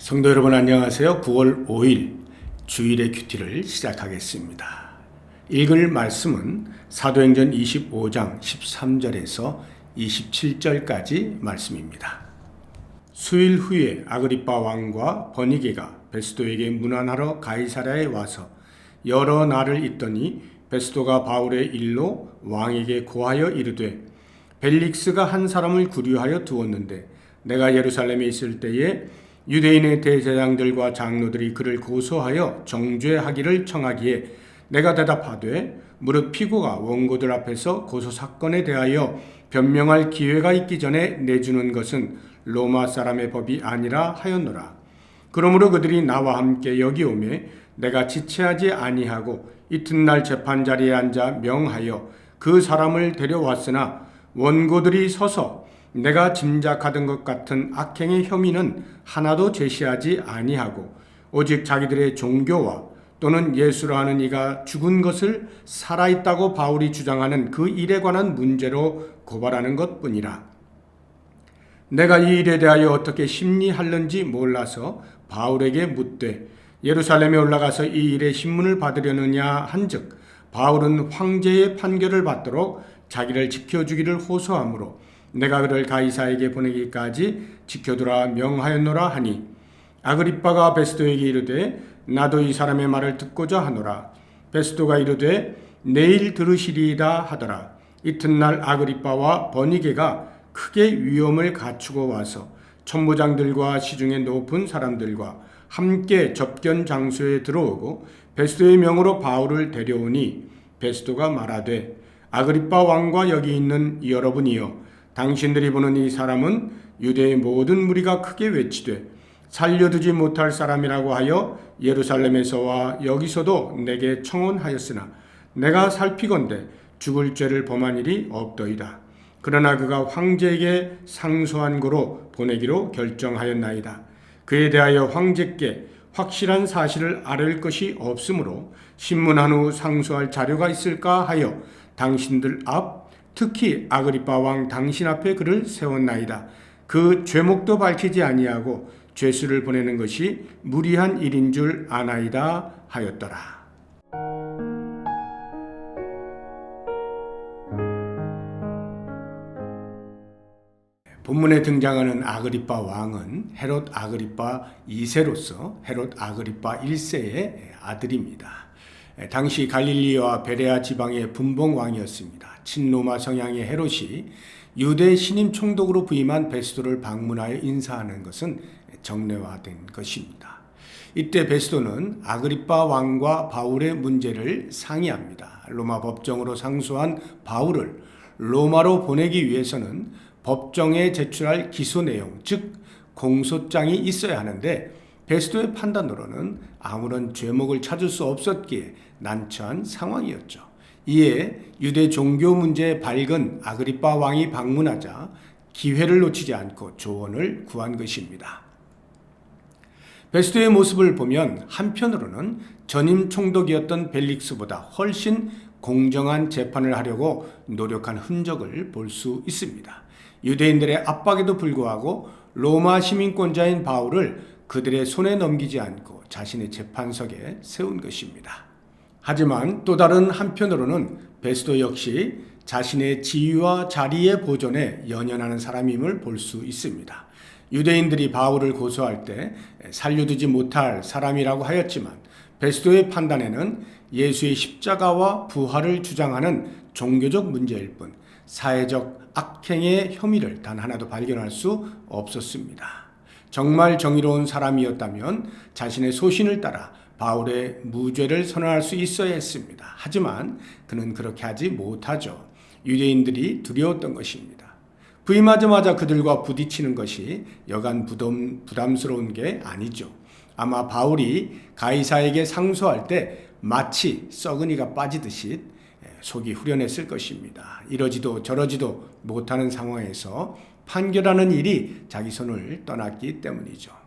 성도 여러분 안녕하세요. 9월 5일 주일의 큐티를 시작하겠습니다. 읽을 말씀은 사도행전 25장 13절에서 27절까지 말씀입니다. 수일 후에 아그리빠 왕과 버니게가 베스도에게 문안하러 가이사랴에 와서 여러 날을 있더니 베스도가 바울의 일로 왕에게 고하여 이르되 벨릭스가 한 사람을 구류하여 두었는데 내가 예루살렘에 있을 때에 유대인의 대제장들과 장로들이 그를 고소하여 정죄하기를 청하기에 내가 대답하되 무릇 피고가 원고들 앞에서 고소사건에 대하여 변명할 기회가 있기 전에 내주는 것은 로마 사람의 법이 아니라 하였노라. 그러므로 그들이 나와 함께 여기 오매 내가 지체하지 아니하고 이튿날 재판자리에 앉아 명하여 그 사람을 데려왔으나 원고들이 서서 내가 짐작하던 것 같은 악행의 혐의는 하나도 제시하지 아니하고 오직 자기들의 종교와 또는 예수라 하는 이가 죽은 것을 살아있다고 바울이 주장하는 그 일에 관한 문제로 고발하는 것뿐이라. 내가 이 일에 대하여 어떻게 심리할는지 몰라서 바울에게 묻되 예루살렘에 올라가서 이 일의 신문을 받으려느냐 한즉 바울은 황제의 판결을 받도록 자기를 지켜주기를 호소하므로 내가 그를 가이사에게 보내기까지 지켜두라 명하였노라 하니 아그리빠가 베스도에게 이르되 나도 이 사람의 말을 듣고자 하노라. 베스도가 이르되 내일 들으시리이다 하더라. 이튿날 아그리빠와 버니게가 크게 위험을 갖추고 와서 천부장들과 시중에 높은 사람들과 함께 접견 장소에 들어오고 베스도의 명으로 바울을 데려오니 베스도가 말하되 아그리빠 왕과 여기 있는 여러분이여 당신들이 보는 이 사람은 유대의 모든 무리가 크게 외치되 살려두지 못할 사람이라고 하여 예루살렘에서와 여기서도 내게 청혼하였으나 내가 살피건대 죽을 죄를 범한 일이 없더이다. 그러나 그가 황제에게 상소한 고로 보내기로 결정하였나이다. 그에 대하여 황제께 확실한 사실을 아뢰을 것이 없으므로 신문한 후 상소할 자료가 있을까 하여 당신들 앞 특히 아그리빠 왕 당신 앞에 그를 세웠나이다. 그 죄목도 밝히지 아니하고 죄수를 보내는 것이 무리한 일인 줄 아나이다 하였더라. 본문에 등장하는 아그리빠 왕은 헤롯 아그리빠 2세로서 헤롯 아그리빠 1세의 아들입니다. 당시 갈릴리와 베레아 지방의 분봉 왕이었습니다. 친로마 성향의 헤롯이 유대 신임 총독으로 부임한 베스도를 방문하여 인사하는 것은 정례화된 것입니다. 이때 베스도는 아그리빠 왕과 바울의 문제를 상의합니다. 로마 법정으로 상소한 바울을 로마로 보내기 위해서는 법정에 제출할 기소 내용, 즉 공소장이 있어야 하는데 베스도의 판단으로는 아무런 죄목을 찾을 수 없었기에 난처한 상황이었죠. 이에 유대 종교 문제에 밝은 아그리빠 왕이 방문하자 기회를 놓치지 않고 조언을 구한 것입니다. 베스도의 모습을 보면 한편으로는 전임 총독이었던 벨릭스보다 훨씬 공정한 재판을 하려고 노력한 흔적을 볼 수 있습니다. 유대인들의 압박에도 불구하고 로마 시민권자인 바울을 그들의 손에 넘기지 않고 자신의 재판석에 세운 것입니다. 하지만 또 다른 한편으로는 베스도 역시 자신의 지위와 자리의 보존에 연연하는 사람임을 볼 수 있습니다. 유대인들이 바울을 고소할 때 살려두지 못할 사람이라고 하였지만 베스도의 판단에는 예수의 십자가와 부활을 주장하는 종교적 문제일 뿐 사회적 악행의 혐의를 단 하나도 발견할 수 없었습니다. 정말 정의로운 사람이었다면 자신의 소신을 따라 바울의 무죄를 선언할 수 있어야 했습니다. 하지만 그는 그렇게 하지 못하죠. 유대인들이 두려웠던 것입니다. 부임하자마자 그들과 부딪히는 것이 여간 부담스러운 게 아니죠. 아마 바울이 가이사에게 상소할 때 마치 썩은이가 빠지듯이 속이 후련했을 것입니다. 이러지도 저러지도 못하는 상황에서 판결하는 일이 자기 손을 떠났기 때문이죠.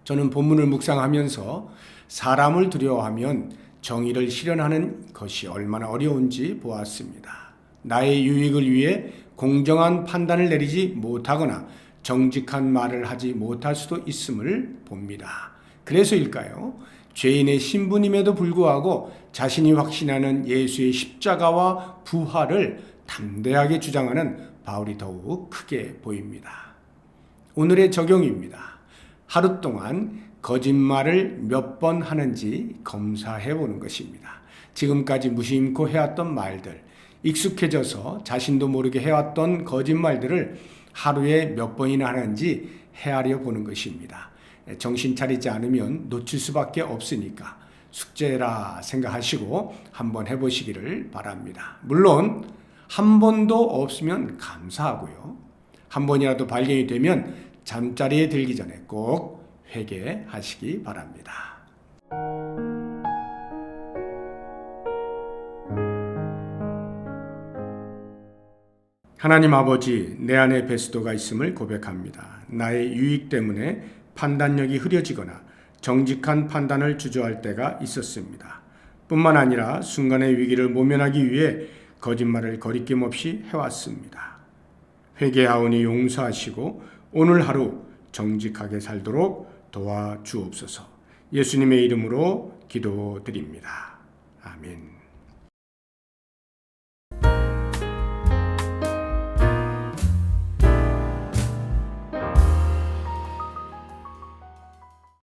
저는 본문을 묵상하면서 사람을 두려워하면 정의를 실현하는 것이 얼마나 어려운지 보았습니다. 나의 유익을 위해 공정한 판단을 내리지 못하거나 정직한 말을 하지 못할 수도 있음을 봅니다. 그래서일까요? 죄인의 신분임에도 불구하고 자신이 확신하는 예수의 십자가와 부활을 담대하게 주장하는 바울이 더욱 크게 보입니다. 오늘의 적용입니다. 하루 동안 거짓말을 몇 번 하는지 검사해 보는 것입니다. 지금까지 무심코 해왔던 말들, 익숙해져서 자신도 모르게 해왔던 거짓말들을 하루에 몇 번이나 하는지 헤아려 보는 것입니다. 정신 차리지 않으면 놓칠 수밖에 없으니까 숙제라 생각하시고 한번 해보시기를 바랍니다. 물론 한 번도 없으면 감사하고요. 한 번이라도 발견이 되면 잠자리에 들기 전에 꼭 회개하시기 바랍니다. 하나님 아버지, 내 안에 베스도가 있음을 고백합니다. 나의 유익 때문에 판단력이 흐려지거나 정직한 판단을 주저할 때가 있었습니다. 뿐만 아니라 순간의 위기를 모면하기 위해 거짓말을 거리낌 없이 해왔습니다. 회개하오니 용서하시고 오늘 하루 정직하게 살도록 도와주옵소서. 예수님의 이름으로 기도드립니다. 아멘.